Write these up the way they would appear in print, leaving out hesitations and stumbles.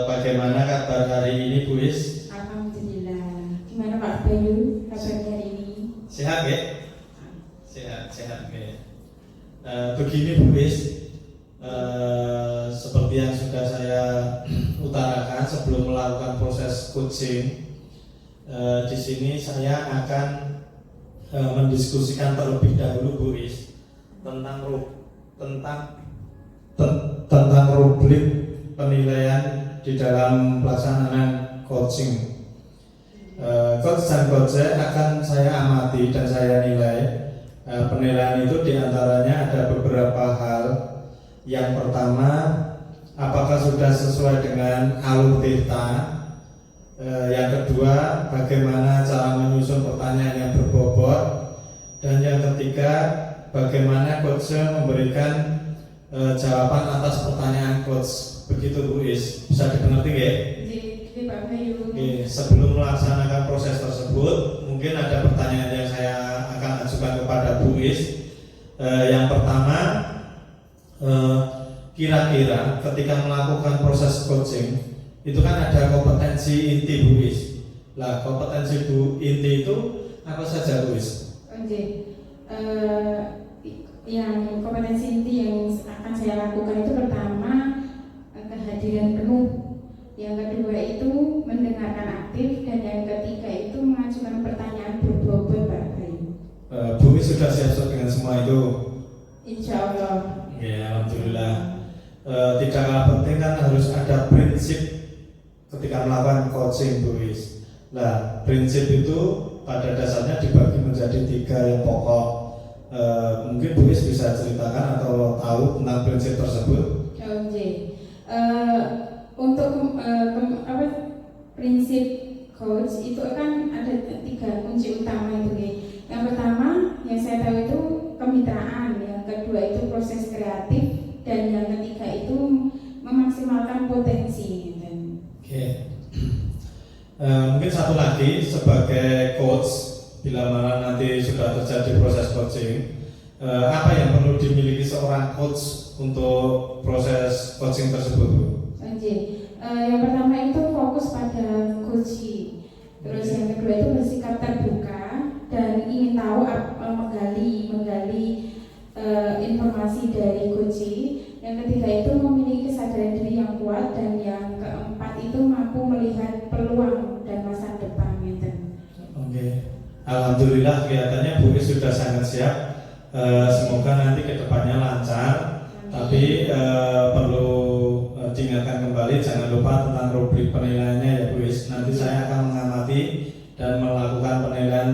Bagaimana kabar hari ini Bu Is? Alhamdulillah. Gimana Pak Bayu kabarnya hari ini? Sehat ya? Sehat ya. Begini Bu Is, seperti yang sudah saya utarakan sebelum melakukan proses coaching, di sini saya akan mendiskusikan terlebih dahulu Bu Is tentang rubrik penilaian di dalam pelaksanaan coaching. Coach dan coach akan saya amati dan saya nilai. Penilaian itu diantaranya ada beberapa hal. Yang pertama, apakah sudah sesuai dengan alur tirta. Yang kedua, bagaimana cara menyusun pertanyaan yang berbobot. Dan yang ketiga, bagaimana coach memberikan jawaban atas pertanyaan coach. Begitu Bu Is, bisa dimengerti ya? Jadi Pak Bayu. Sebelum melaksanakan proses tersebut, mungkin ada pertanyaan yang saya akan ajukan kepada Bu Is. Yang pertama, kira-kira ketika melakukan proses coaching itu kan ada kompetensi inti Bu Is. Lah, kompetensi Bu inti itu apa saja Bu Is? Yang kompetensi inti yang akan saya lakukan itu pertama kehadiran penuh, yang kedua itu mendengarkan aktif, dan yang ketiga itu mengajukan pertanyaan berbobot Pak Bayu. Bu Is sudah siap dengan semua itu? Insya Allah. Ya, alhamdulillah. Tidak kalah penting kan harus ada prinsip ketika melakukan coaching Bu Is. Nah, prinsip itu pada dasarnya dibagi menjadi 3 yang pokok. Mungkin Bu Is bisa ceritakan atau tahu tentang prinsip tersebut? Untuk prinsip coach itu kan ada 3 kunci utama itu. Yang pertama yang saya tahu itu kemitraan, yang kedua itu proses kreatif, dan yang ketiga itu memaksimalkan potensi. Oke. Mungkin satu lagi sebagai coach, bila mana nanti sudah terjadi proses coaching, apa yang perlu dimiliki seorang coach untuk proses coaching tersebut Bu? Yang pertama itu fokus pada coaching. Terus yang kedua itu bersikap terbuka dan ingin tahu, menggali informasi dari coaching. Yang ketiga itu memiliki kesadaran diri yang kuat, dan yang keempat itu mampu melihat peluang dan masa depan. Oke. Alhamdulillah kelihatannya Bu Is sudah sangat siap. Semoga nanti kedepannya lancar. Tapi perlu diingatkan kembali, jangan lupa tentang rubrik penilaiannya ya Bu Is. Nanti saya akan mengamati dan melakukan penilaian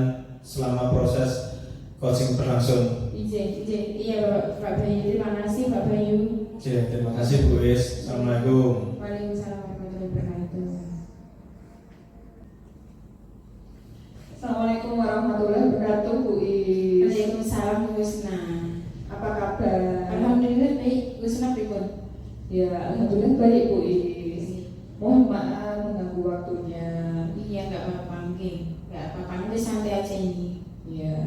selama proses coaching berlangsung. Iya Pak Bayu, terima kasih Pak Bayu. Terima kasih Bu Is. Assalamualaikum. Waalaikumsalam warahmatullahi wabarakatuh. Assalamualaikum warahmatullahi wabarakatuh Bu Is. Waalaikumsalam Bu Husna. Apa kabar? Alhamdulillah baik. Bu Husna pripun? Ya, alhamdulillah baik Bu Is. Mohon maaf mengganggu waktunya. Iya, nggak apa-apa, nggak apa-apa. Nanti santai aja ini. Ya.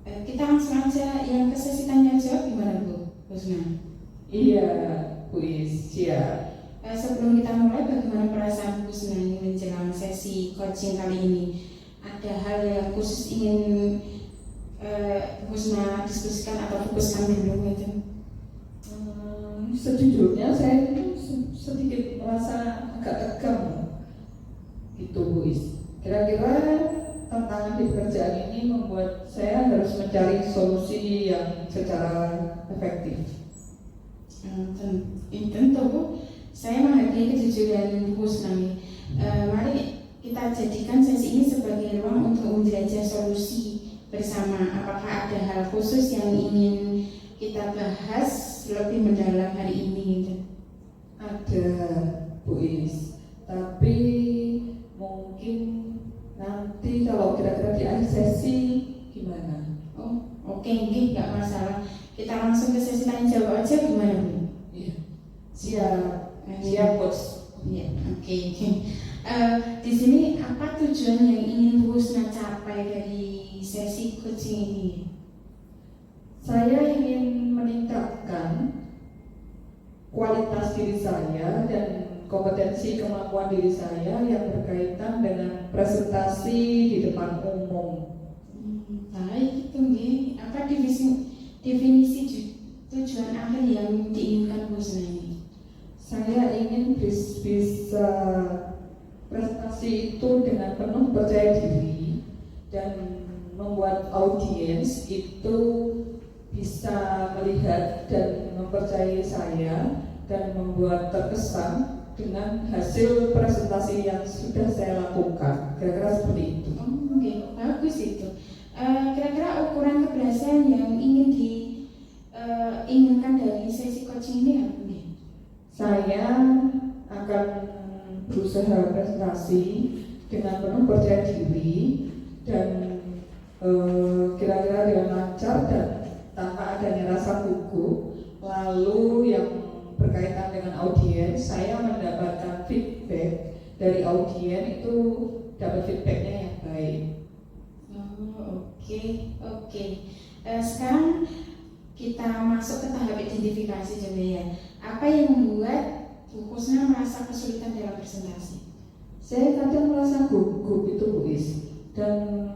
Kita langsung aja yang ke sesi tanya jawab, gimana Bu Husna? Iya Bu Is, siap. Sebelum kita mulai, bagaimana perasaan Bu Husna ini menjelang sesi coaching kali ini? Ada hal yang khusus ingin Bu Husna diskusikan atau fokuskan dulu gitu? Sejujurnya saya itu sedikit merasa agak tegang gitu Bu Is. Kira-kira tantangan di pekerjaan ini membuat saya harus mencari solusi yang secara efektif. Tentu Bu, saya menghargai kejujuran Bu Husna. Mari kita jadikan sesi ini sebagai ruang untuk menjelajah solusi bersama. Apakah ada hal khusus yang ingin kita bahas lebih mendalam hari ini gitu? Ada Bu Is, tapi mungkin nanti kalau kira-kira di akhir sesi gimana? Oke, nggak masalah. Kita langsung ke sesi tanya jawab aja, gimana Bu? Iya, siap Bos. Iya, oke. Di sini apa tujuan yang ingin Bu Husna capai dari sesi coaching ini? Saya ingin meningkatkan kualitas diri saya dan kompetensi kemampuan diri saya yang berkaitan dengan presentasi di depan umum. Baik, itu nggih. Apa definisi tujuan akhir yang diinginkan Bu Husna ini? Saya ingin bisa presentasi itu dengan penuh percaya diri dan membuat audiens itu bisa melihat dan mempercayai saya dan membuat terkesan dengan hasil presentasi yang sudah saya lakukan. Kira-kira seperti itu. Oke, bagus itu. Kira-kira ukuran keberhasilan yang ingin diinginkan dari sesi coaching ini apa nih? Saya akan berusaha presentasi dengan penuh percaya diri dan kira-kira dengan lancar dan tanpa adanya rasa gugup. Lalu yang berkaitan dengan audiens, saya mendapatkan feedback dari audiens itu dapat feedbacknya yang baik. Oke. Sekarang kita masuk ke tahap identifikasi coba ya. Apa yang membuat Bu Husna merasa kesulitan dalam presentasi? Saya kadang merasa gugup itu Bu Is. Dan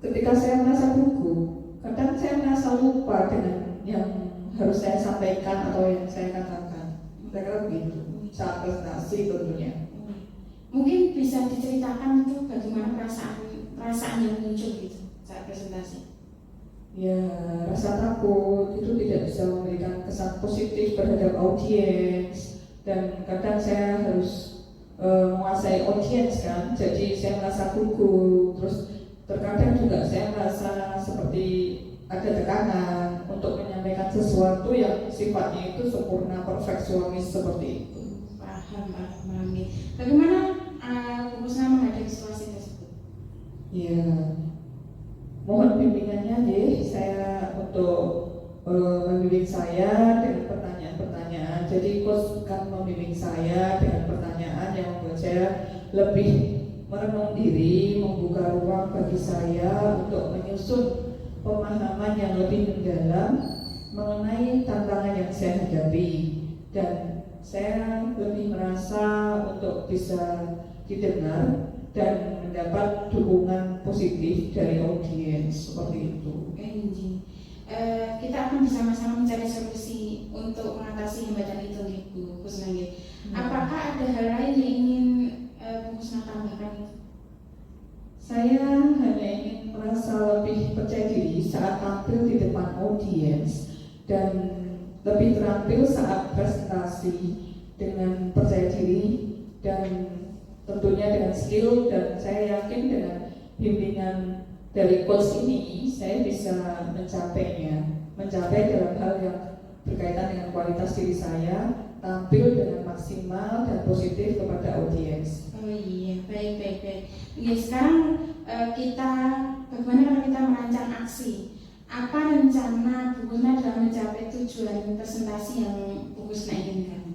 ketika saya merasa gugup, kadang saya merasa lupa dengan yang harus saya sampaikan atau yang saya katakan. Kira-kira begitu. Saat presentasi tentunya. Mungkin bisa diceritakan itu bagaimana perasaan yang muncul gitu saat presentasi? Ya, rasa takut itu tidak bisa memberikan kesan positif terhadap audiens, dan kadang saya harus menguasai audiens kan, jadi saya merasa gugup. Terus terkadang juga saya merasa seperti ada tekanan untuk menyampaikan sesuatu yang sifatnya itu sempurna, perfeksionis seperti itu. Paham. Bagaimana Bu Husna menghadapi situasi tersebut? Ya, mohon bimbingannya deh saya untuk membimbing saya dengan pertanyaan-pertanyaan. Jadi coach kan membimbing saya dengan pertanyaan yang membuat saya lebih merenung diri, membuka ruang bagi saya untuk menyusun pemahaman yang lebih mendalam mengenai tantangan yang saya hadapi, dan saya lebih merasa untuk bisa didengar dan mendapat dukungan positif dari audiens seperti itu. Kita akan bersama-sama mencari solusi untuk mengatasi hambatan itu nih Bu Husna. Apakah ada hal lain yang ingin Bu Husna tambahkan? Saya hanya ingin merasa lebih percaya diri saat tampil di depan audiens dan lebih terampil saat presentasi dengan percaya diri dan tentunya dengan skill, dan saya yakin dengan bimbingan dari coach ini saya bisa mencapai dalam hal yang berkaitan dengan kualitas diri saya, tampil dengan maksimal dan positif kepada audiens. Oh iya, baik. Sekarang bagaimana kalau kita merancang aksi? Apa rencana Bu Husna dalam mencapai tujuan presentasi yang Bu Husna inginkan?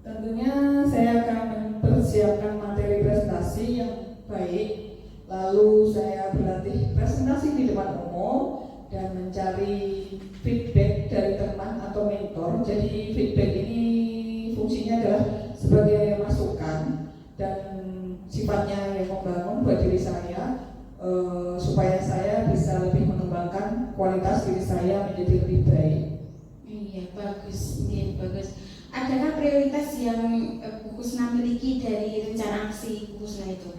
Tentunya saya akan mempersiapkan materi presentasi yang baik, lalu saya berlatih presentasi di depan umum dan mencari feedback dari teman atau mentor. Jadi feedback ini fungsinya adalah sebagai masukan dan sifatnya yang membangun buat diri saya, supaya saya bisa lebih mengembangkan kualitas diri saya menjadi lebih baik. Iya, bagus. Adakah prioritas yang Bu Husna miliki dari rencana aksi Bu Husna itu?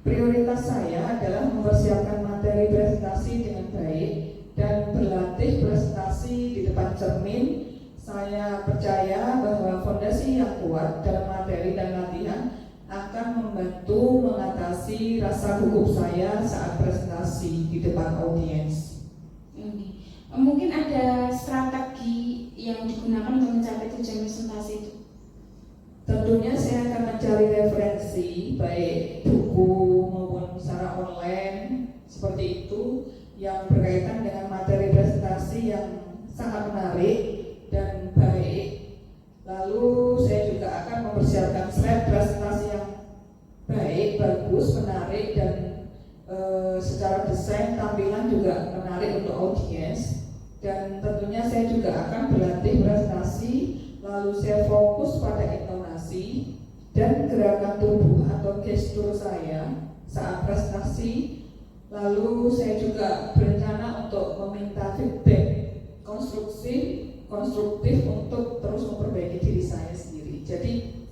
Prioritas saya adalah mempersiapkan materi presentasi dengan baik dan berlatih presentasi di depan cermin. Saya percaya bahwa fondasi yang kuat dalam materi dan latihan akan membantu mengatasi rasa gugup saya saat presentasi di depan audiens. Mungkin ada strategi yang digunakan untuk mencapai tujuan presentasi itu? Tentunya saya akan mencari referensi baik buku maupun secara online seperti itu yang berkaitan dengan materi presentasi yang sangat menarik dan baik. Lalu saya juga akan mempersiapkan slide presentasi yang baik, bagus, menarik, dan secara desain tampilan juga menarik untuk audiens. Dan tentunya saya juga akan berlatih presentasi, lalu saya fokus pada intonasi dan gerakan tubuh atau gestur saya saat prestasi. Lalu saya juga berencana untuk meminta feedback konstruktif untuk terus memperbaiki diri saya sendiri. Jadi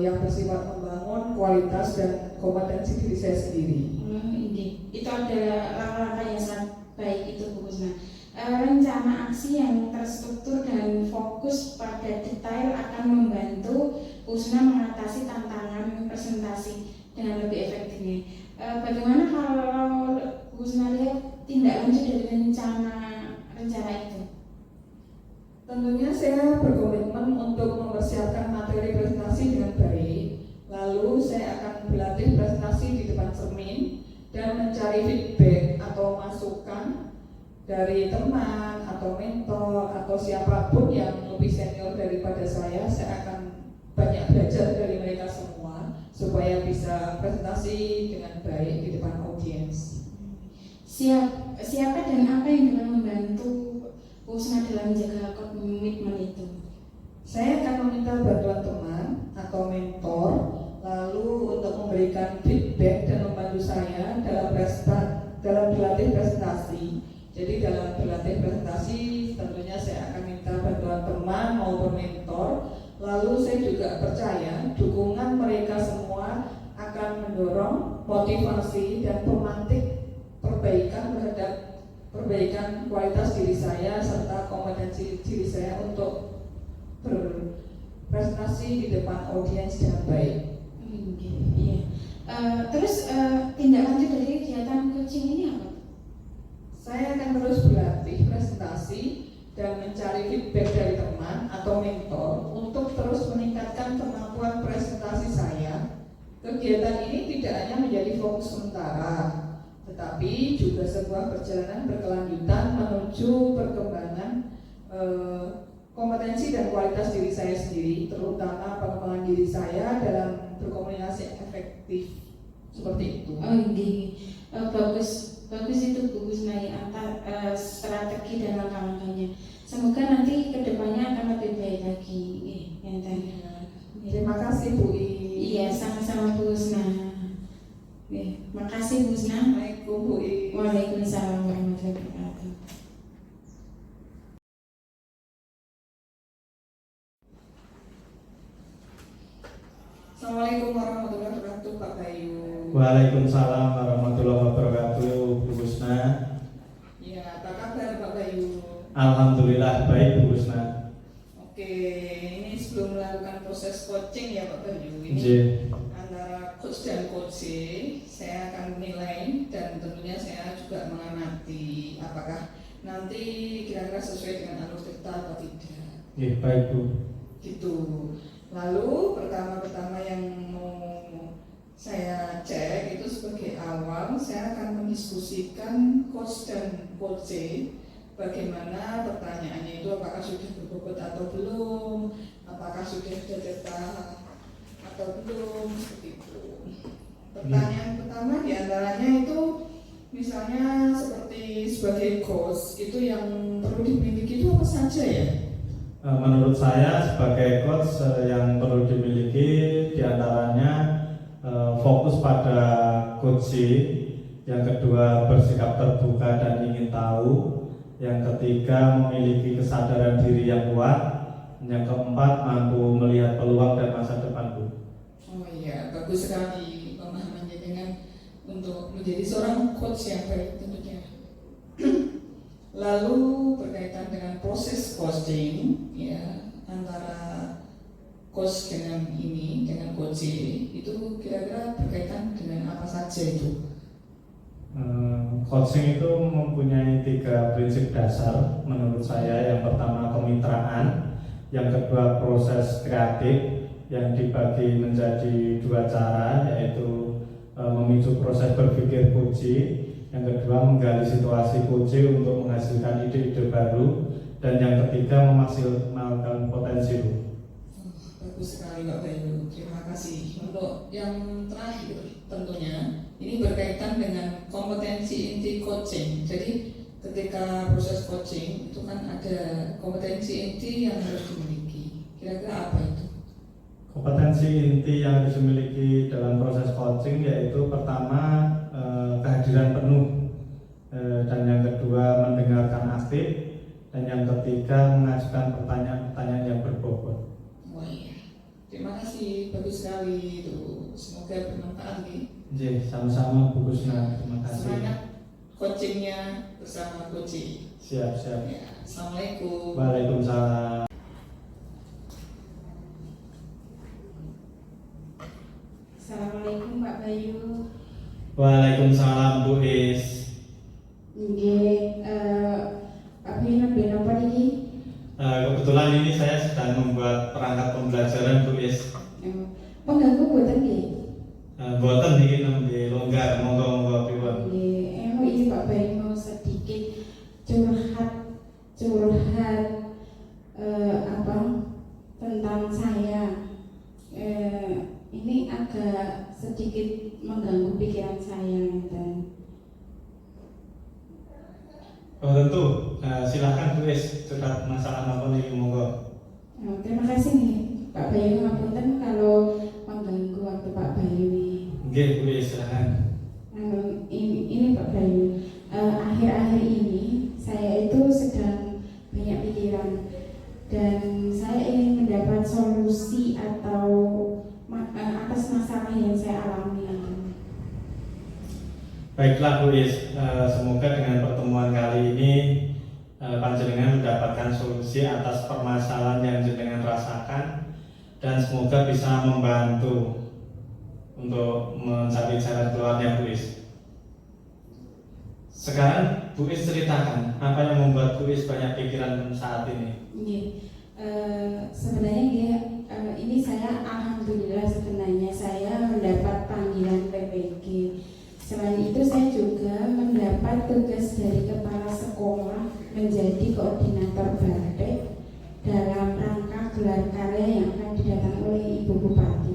yang bersifat membangun kualitas dan kompetensi diri saya sendiri. Ini itu adalah langkah-langkah yang sangat baik itu Bu Kusna. Rencana aksi yang terstruktur dan fokus pada detail akan membantu Bu Kusna mengatasi tantangan presentasi dengan lebih efektif. Bagaimana kalau Bu Kusna lihat tindak lanjut dari rencana itu? Tentunya saya berkomitmen untuk mempersiapkan materi presentasi dengan baik. Lalu saya akan berlatih presentasi di depan cermin dan mencari feedback atau masukan dari teman atau mentor atau siapapun yang lebih senior daripada saya. Saya akan banyak belajar dari mereka semua supaya bisa presentasi dengan baik di depan audiens. Siapa dan apa yang dapat membantu Bu Kusna dalam menjaga komitmen itu? Saya akan meminta bantuan teman atau mentor, lalu untuk memberikan feedback dan membantu saya dalam berlatih presentasi. Jadi dalam berlatih presentasi tentunya saya akan minta bantuan teman maupun mentor. Lalu saya juga percaya dukungan mereka semua akan mendorong motivasi dan pemantik perbaikan kualitas diri saya serta kompetensi diri saya untuk berprestasi di depan audiens dengan baik. Iya. Terus tindak lanjut dari kegiatan coaching ini apa? Saya akan terus berlatih presentasi dan mencari feedback dari teman atau mentor untuk terus meningkatkan kemampuan presentasi saya. Kegiatan ini tidak hanya menjadi fokus sementara, tetapi juga sebuah perjalanan berkelanjutan menuju perkembangan kompetensi dan kualitas diri saya sendiri, terutama pengembangan diri saya dalam berkomunikasi efektif seperti itu. Bagus itu Bu Kusna antar strategi dan langkah-langkahnya. Semoga nanti kedepannya akan lebih baik lagi. Yang tadi. Terima kasih Bu I. Iya, sama-sama Bu Kusna. Makasih Bu Kusna. Assalamualaikum Bu I. Waalaikumsalam warahmatullahi wabarakatuh. Assalamualaikum warahmatullahi wabarakatuh Pak Bayu. Waalaikumsalam warahmatullahi wabarakatuh Bu Kusna. Ya, apa kabar Pak Bayu? Alhamdulillah baik Bu Kusna. Oke, ini sebelum melakukan proses coaching ya Pak Bayu, ini antara coach dan coach saya akan menilai dan tentunya saya juga mengamati apakah nanti kira-kira sesuai dengan alur cerita atau tidak. Iya baik Bu. Gitu. Lalu pertama-tama yang mau saya cek itu sebagai awal, saya akan mendiskusikan coach dan coach bagaimana pertanyaannya itu, apakah sudah berbobot atau belum, apakah sudah ada data atau belum, seperti itu. Pertanyaan pertama diantaranya itu misalnya seperti sebagai coach itu yang perlu dimiliki itu apa saja ya? Menurut saya sebagai coach yang perlu dimiliki diantaranya fokus pada coaching, yang kedua bersikap terbuka dan ingin tahu, yang ketiga memiliki kesadaran diri yang kuat, yang keempat mampu melihat peluang dan masa depan Bu. Oh iya, bagus sekali pemahamannya dengan untuk menjadi seorang coach yang baik tentunya. Lalu berkaitan dengan proses coaching ya, antara coach dengan coaching itu kira-kira berkaitan dengan apa saja itu? Coaching itu mempunyai 3 prinsip dasar menurut saya. Yang pertama kemitraan, yang kedua proses kreatif yang dibagi menjadi 2 cara, yaitu memicu proses berpikir coaching, yang kedua menggali situasi coaching untuk menghasilkan ide-ide baru, dan yang ketiga memaksimalkan potensi Bu. Bagus sekali Pak Bayu, terima kasih. Untuk yang terakhir tentunya ini berkaitan dengan kompetensi inti coaching. Jadi ketika proses coaching itu kan ada kompetensi inti yang harus dimiliki. Kira-kira apa itu? Kompetensi inti yang harus dimiliki dalam proses coaching yaitu pertama kehadiran penuh, dan yang kedua mendengarkan aktif, dan yang ketiga mengajukan pertanyaan-pertanyaan yang berbobot. Wah iya, terima kasih, bagus sekali itu. Semoga bermanfaat nih. Sama-sama Bu Kusna, terima kasih. Semangat coachingnya bersama coaching. Siap. Ya, Assalamualaikum. Waalaikumsalam. Assalamualaikum Pak Bayu. Waalaikumsalam Bu Is. Nggih, Pak Bayu nembe napa niki? Kebetulan ini saya sedang membuat perangkat pembelajaran Bu Is. Pengganggu boten nggih? Boten niki nembe longgar, monggo pripun. Nggih, ini Pak Bayu mau sedikit curhat tentang saya. Ini agak sedikit mengganggu pikiran saya, Oh tentu, silakan Bu Is, curhat masalah apa nih, monggo. Terima kasih nih Pak Bayu, ngapunten kalau mengganggu waktu Pak Bayu nih. Nggih Bu Is, silakan. Ini Pak Bayu, akhir-akhir ini saya itu sedang banyak pikiran dan saya ingin mendapat solusi atau atas masalah yang saya alami. Baiklah Bu Is, semoga dengan pertemuan kali ini panjenengan mendapatkan solusi atas permasalahan yang jenengan rasakan dan semoga bisa membantu untuk mencari jalan keluarnya Bu Is. Sekarang Bu Is ceritakan apa yang membuat Bu Is banyak pikiran saat ini. Sebenarnya ini saya alhamdulillah sebenarnya saya mendapat panggilan PPG. Selain itu saya juga mendapat tugas dari kepala sekolah menjadi koordinator batik dalam rangka gelar karya yang akan didatangi oleh Ibu Bupati.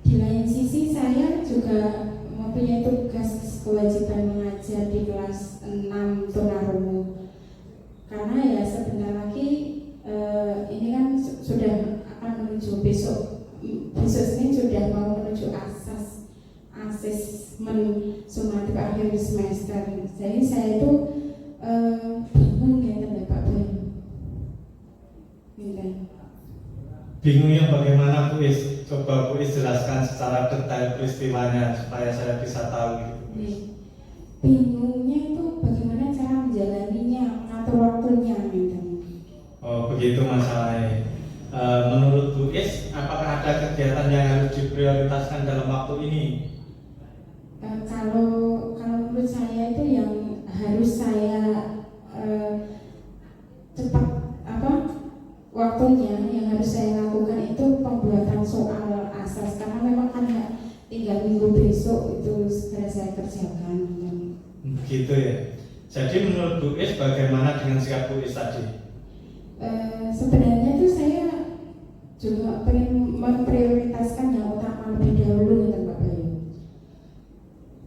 Di lain sisi saya juga mempunyai tugas kewajiban mengajar di kelas 6 tunarungu. Karena ya sebentar lagi ini kan sudah akan menuju besok ini sudah mau menuju asesmen sumatif akhir semester. Jadi saya itu bingung ya Pak Bayu. Bingungnya bagaimana Bu Is? Coba Bu Is jelaskan secara detail peristiwanya supaya saya bisa tahu gitu. Bingungnya itu bagaimana cara menjalaninya, mengatur waktunya gitu. Oh begitu masalahnya. Menurut Bu Is, apakah ada kegiatan yang harus diprioritaskan dalam waktu ini? Kalau menurut saya itu yang harus saya cepat waktunya yang harus saya lakukan itu pembuatan soal asas, karena memang kan tinggal minggu besok itu segera saya kerjakan. Begitu ya. Jadi menurut Bu Is bagaimana dengan sikap Bu Is tadi? Sebenarnya itu saya juga pengen memprioritaskan yang utama lebih dahulu gitu Pak Bayu.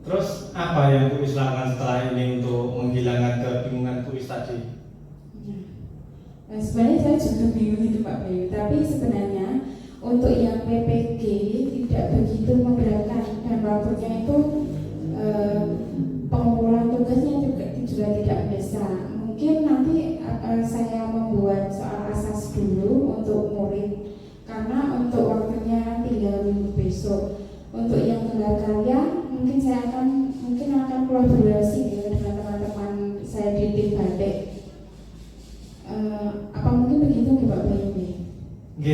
Terus apa yang Bu Is lakukan setelah ini untuk menghilangkan kebingungan Bu Is tadi? Sebenarnya saya juga bingung itu Pak Bayu, tapi sebenarnya untuk yang PPG tidak begitu memberatkan dan waktunya itu pengumpulan tugasnya juga tidak besar. Mungkin nanti saya membuat soal asas dulu untuk murid, karena untuk waktunya tinggal minggu besok. Untuk yang gelar karya mungkin saya akan kolaborasi dengan teman-teman saya di tim batik. Apa mungkin begitu Pak Bayu?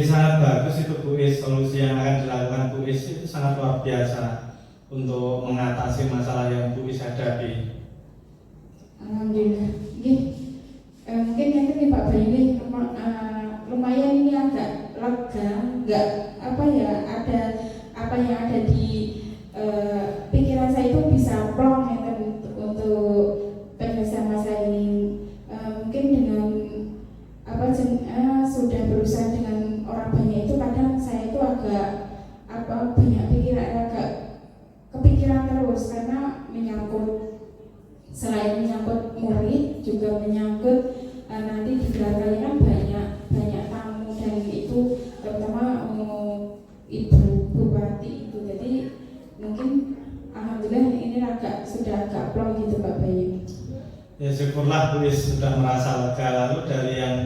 Sangat bagus itu Bu Is, solusi yang akan dilakukan Bu Is itu sangat luar biasa untuk mengatasi masalah yang Bu Is hadapi. Alhamdulillah. Mungkin nanti Pak Bayu lumayan ini agak lega, nggak ada apa yang ada di pikiran saya itu bisa plong ya untuk penyelesaian masalah ini. Mungkin dengan sudah berusaha dengan orang banyak itu kadang saya itu agak banyak pikiran, agak kepikiran terus karena selain menyangkut murid juga menyangkut nanti di belakangnya kan banyak tamu, dan itu terutama mungkin alhamdulillah ini sudah agak plong gitu Pak Bayu. Ya syukurlah Bu Is sudah merasa lega. Lalu dari yang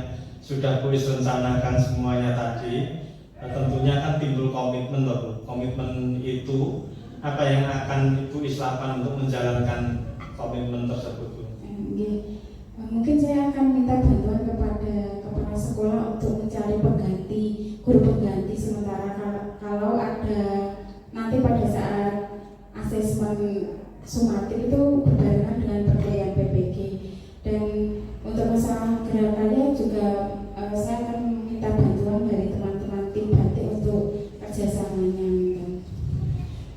sudah Bu Is rencanakan semuanya tadi, tentunya kan timbul komitmen loh Bu. Komitmen itu apa yang akan Bu Is lakukan untuk menjalankan komitmen tersebut Bu? Mungkin saya akan minta bantuan kepada kepala sekolah untuk mencari guru pengganti sementara kalau ada nanti pada saat asesmen sumatif itu berbarengan dengan perkuliahan PPG. Dan untuk masalah gerakannya juga saya akan minta bantuan dari teman-teman tim batik untuk kerjasamanya.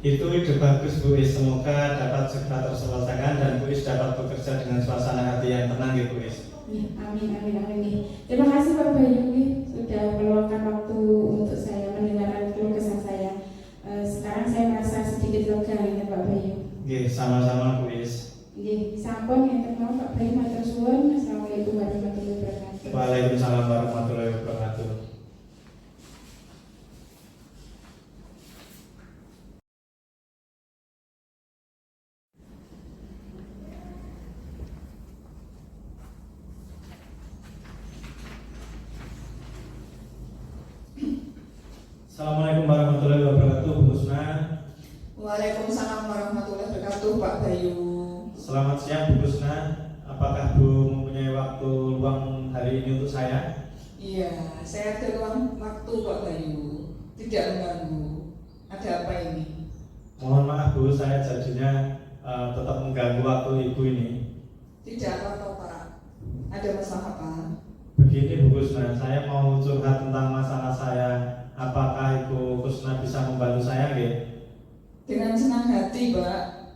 Itu ide bagus Bu Is, semoga dapat segera terselesaikan dan Bu Is dapat bekerja dengan suasana hati yang tenang ya Bu Is. Ya, amin. Terima kasih Pak Bayu sudah meluangkan waktu untuk saya mendengarkan keluh kesah saya. Sekarang saya merasa sedikit lega ya Pak Bayu. Sama-sama Bu Is. Sampun yang terkenal Pak Bayu matur suwun. Assalamualaikum warahmatullahi wabarakatuh. Waalaikumsalam warahmatullahi wabarakatuh. Assalamualaikum warahmatullahi wabarakatuh Bu Husna. Waalaikumsalam warahmatullahi wabarakatuh Pak Bayu. Selamat siang Bu Husna. Apakah Bu mempunyai waktu luang hari ini untuk saya? Iya, saya ada ruang waktu Pak Bayu. Tidak mengganggu. Ada apa ini? Mohon maaf Bu, saya jadinya tetap mengganggu waktu Ibu ini. Tidak apa-apa Pak. Ada masalah apa? Begini Bu Husna, saya mau curhat tentang masalah saya. Apakah Ibu Husna bisa membantu saya nggih? Dengan senang hati Pak.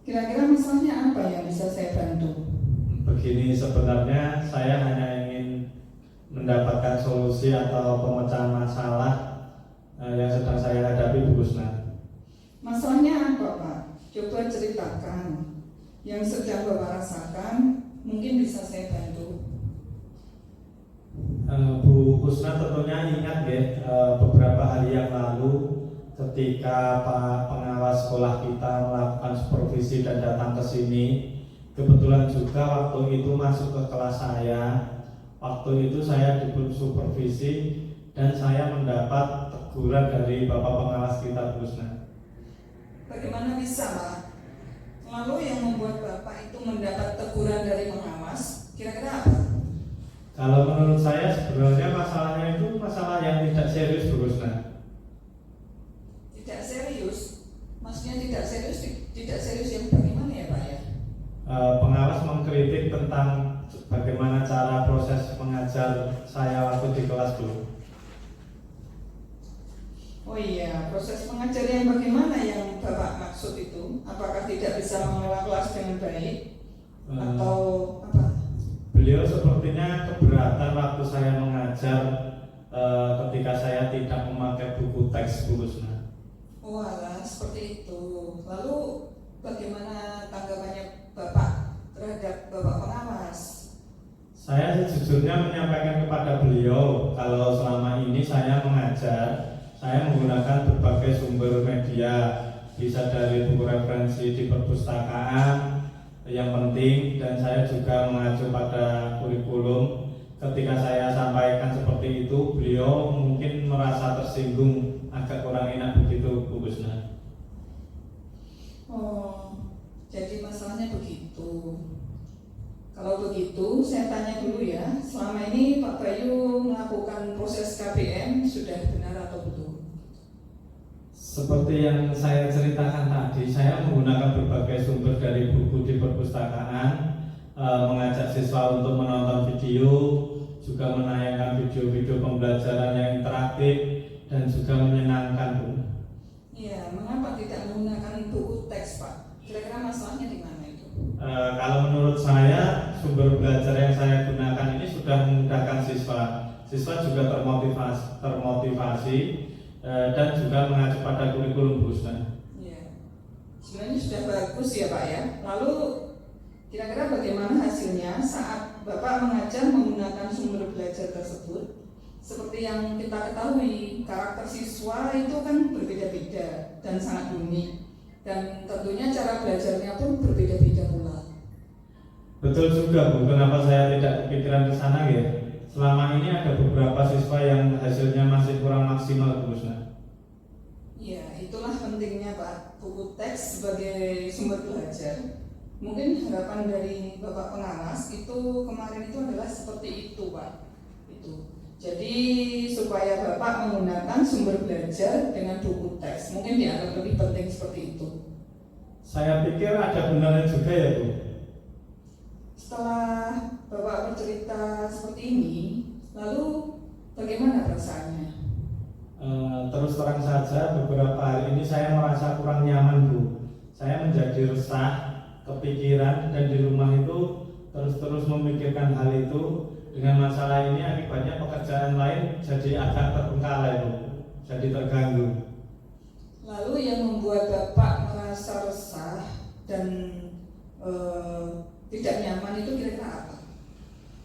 Kira-kira masalahnya apa yang bisa saya bantu? Begini, sebenarnya saya hanya ingin mendapatkan solusi atau pemecahan masalah yang sedang saya hadapi Bu Husna. Masalahnya apa Pak? Coba ceritakan. Yang sedang Bapak rasakan mungkin bisa saya bantu. Bu Husna tentunya ingat ya, beberapa hari yang lalu ketika Pak pengawas sekolah kita melakukan supervisi dan datang ke sini, kebetulan juga waktu itu masuk ke kelas saya. Waktu itu saya diberi supervisi dan saya mendapat teguran dari Bapak pengawas kita Bu Husna. Bagaimana bisa Pak? Lalu yang membuat Bapak itu mendapat teguran dari pengawas, kira-kira apa? Kalau menurut saya sebenarnya masalahnya itu masalah yang tidak serius Bu Husna. Tidak serius? Maksudnya tidak serius yang bagaimana ya Pak ya? Pengawas mengkritik tentang bagaimana cara proses mengajar saya waktu di kelas dulu. Oh iya, proses pengajar yang bagaimana yang Bapak maksud itu? Apakah tidak bisa mengelola kelas dengan baik? Atau apa? Beliau sepertinya keberatan waktu saya mengajar ketika saya tidak memakai buku teks Bu Husna. Oh alah, seperti itu. Lalu bagaimana tanggapannya Bapak terhadap Bapak pengawas? Saya sejujurnya menyampaikan kepada beliau kalau selama ini saya mengajar, saya menggunakan berbagai sumber media, bisa dari buku referensi di perpustakaan yang penting, dan saya juga mengacu pada kurikulum. Ketika saya sampaikan seperti itu, beliau mungkin merasa tersinggung, agak kurang enak begitu Bu Husna. Oh, jadi masalahnya begitu. Kalau begitu, saya tanya dulu ya, selama ini Pak Bayu melakukan proses KBM sudah benar atau betul? Seperti yang saya ceritakan tadi, saya menggunakan berbagai sumber dari buku di perpustakaan, mengajak siswa untuk menonton video, juga menayangkan video-video pembelajaran yang interaktif dan juga menyenangkan Bu. Iya, mengapa tidak menggunakan buku teks Pak? Kira-kira masalahnya di mana itu? Kalau menurut saya, sumber belajar yang saya gunakan ini sudah memudahkan siswa. Siswa juga termotivasi dan juga mengacu pada kurikulum Bu Husna. Iya, sebenarnya sudah bagus ya Pak ya. Lalu kira-kira bagaimana hasilnya saat Bapak mengajar menggunakan sumber belajar tersebut? seperti yang kita ketahui, karakter siswa itu kan berbeda-beda dan sangat unik, dan tentunya cara belajarnya pun berbeda-beda pula. Betul juga Bu, kenapa saya tidak kepikiran ke sana ya? Selama ini ada beberapa siswa yang hasilnya masih kurang maksimal Bu Husna. Ya, itulah pentingnya Pak, buku teks sebagai sumber belajar. Mungkin harapan dari Bapak pengawas itu kemarin itu adalah seperti itu Pak. Jadi supaya Bapak menggunakan sumber belajar dengan buku teks, mungkin dianggap lebih penting seperti itu. Saya pikir ada benarnya juga ya Bu. Setelah Bapak bercerita seperti ini, lalu bagaimana perasaannya? Terus terang saja beberapa hari ini saya merasa kurang nyaman Bu. Saya menjadi resah, kepikiran, dan di rumah itu terus memikirkan hal itu. Dengan masalah ini akibatnya pekerjaan lain jadi agak terbengkalai Bu, jadi terganggu. Lalu yang membuat Bapak merasa resah dan tidak nyaman itu kira-kira apa?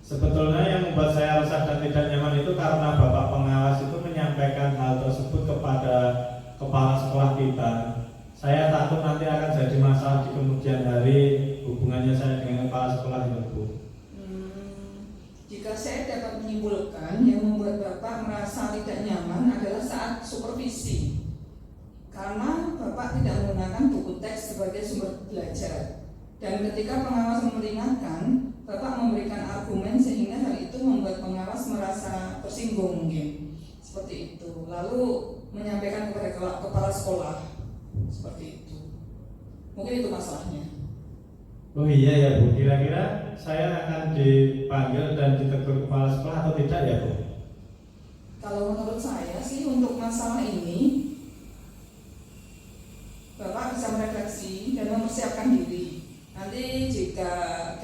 Sebetulnya yang membuat saya resah dan tidak nyaman itu karena Bapak pengawas itu menyampaikan hal tersebut kepada kepala sekolah kita. Saya takut nanti akan jadi masalah di kemudian hari hubungannya saya dengan kepala sekolah itu Bu. Jika saya dapat menyimpulkan, yang membuat Bapak merasa tidak nyaman adalah saat supervisi, karena Bapak tidak menggunakan buku teks sebagai sumber belajar. Dan ketika pengawas memperingatkan, Bapak memberikan argumen sehingga hal itu membuat pengawas merasa tersinggung mungkin. Seperti itu. Lalu menyampaikan kepada kepala sekolah. Seperti itu. Mungkin itu masalahnya. Oh iya ya Bu, kira-kira saya akan dipanggil dan ditegur kepala sekolah atau tidak ya Bu? Kalau menurut saya sih untuk masalah ini Bapak bisa merefleksi dan mempersiapkan diri. Nanti jika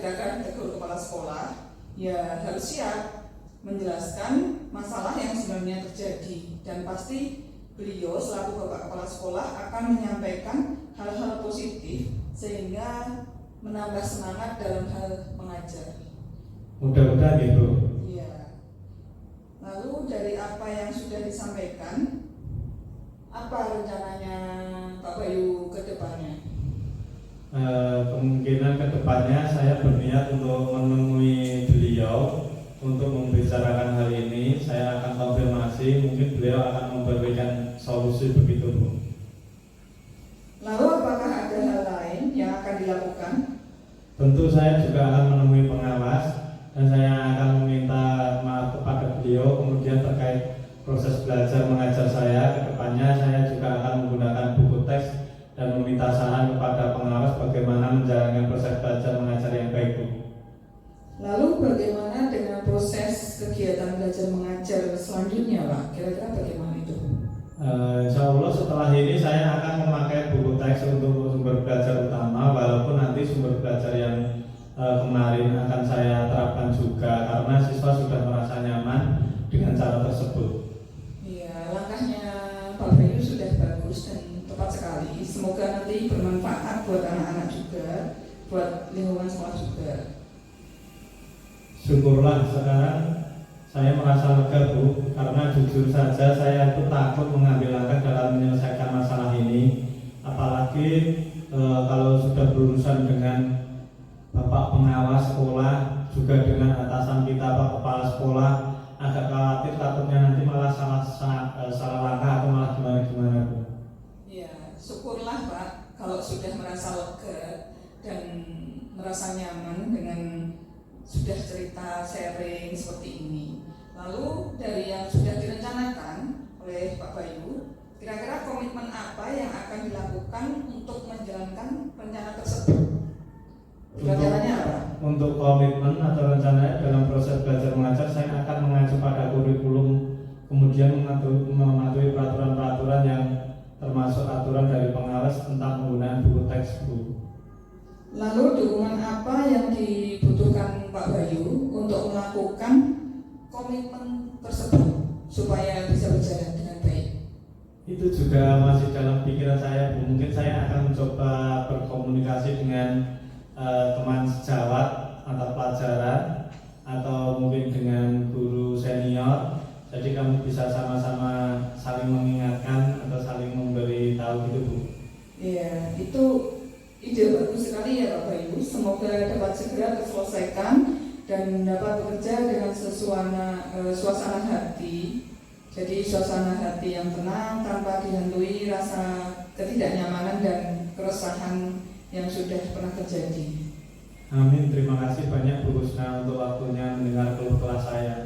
kira-kira ditegur kepala sekolah, ya harus siap menjelaskan masalah yang sebenarnya terjadi. Dan pasti beliau selaku Bapak kepala sekolah akan menyampaikan hal-hal positif sehingga menambah semangat dalam hal mengajar. Mudah-mudahan gitu. Iya. Lalu dari apa yang sudah disampaikan, apa rencananya Pak Bayu ke depannya? Kemungkinan ke depannya saya berniat untuk menemui beliau untuk membicarakan hal ini. Saya akan konfirmasi, mungkin beliau akan memberikan solusi begitu Bu. Lalu apakah ada hal lain yang akan dilakukan? Tentu saya juga akan menemui pengawas dan saya akan meminta maaf kepada beliau. Kemudian terkait proses belajar mengajar saya ke depannya, saya juga akan menggunakan buku teks dan meminta saran kepada pengawas bagaimana menjalankan proses belajar mengajar yang baik Bu. Lalu bagaimana dengan proses kegiatan belajar mengajar selanjutnya Pak? Kira-kira bagaimana itu? Insya Allah setelah ini saya akan memakai buku teks untuk sumber belajar utama, walaupun nanti sumber belajar yang kemarin akan saya terapkan juga karena siswa sudah merasa nyaman dengan cara tersebut. Iya, langkahnya Pak Bayu sudah bagus dan tepat sekali. Semoga nanti bermanfaat buat anak-anak juga, buat lingkungan sekolah juga. Syukurlah sekarang saya merasa lega Bu, karena jujur saja saya itu takut mengambil langkah dalam menyelesaikan masalah ini. Apalagi kalau sudah berurusan dengan Bapak pengawas sekolah, juga dengan atasan kita Pak kepala sekolah, agak khawatir takutnya nanti malah salah langkah atau malah gimana Bu. Ya, syukurlah Pak kalau sudah merasa lega dan merasa nyaman dengan sudah cerita sharing seperti ini. Lalu dari yang sudah direncanakan oleh Pak Bayu, kira-kira komitmen apa yang akan dilakukan untuk menjalankan rencana tersebut? Rencananya apa? Untuk komitmen atau rencananya dalam proses belajar mengajar, saya akan mengacu pada kurikulum, kemudian mematuhi peraturan-peraturan yang termasuk aturan dari pengawas tentang penggunaan buku teks Bu. Lalu dukungan apa yang dibutuhkan Pak Bayu untuk melakukan komitmen tersebut supaya bisa berjalan dengan baik? Itu juga masih dalam pikiran saya Bu. Mungkin saya akan mencoba berkomunikasi dengan teman sejawat atau pelajaran, atau mungkin dengan guru senior, Jadi kamu bisa sama-sama saling mengingatkan atau saling memberi tahu gitu Bu. Iya, itu ide bagus sekali ya Bapak Ibu. Semoga dapat segera terselesaikan dan dapat bekerja dengan suasana hati. Jadi suasana hati yang tenang tanpa dihantui rasa ketidaknyamanan dan keresahan yang sudah pernah terjadi. Amin, terima kasih banyak Bu Husna untuk waktunya mendengar keluh kesah saya.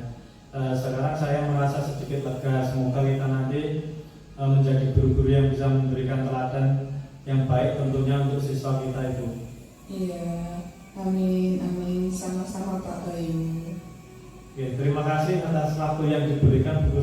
Sekarang saya merasa sedikit lega. Semoga kita nanti menjadi guru-guru yang bisa memberikan teladan yang baik tentunya untuk siswa kita itu. Iya, amin, amin, sama-sama Pak Bayu. Oke, terima kasih atas waktu yang diberikan Bu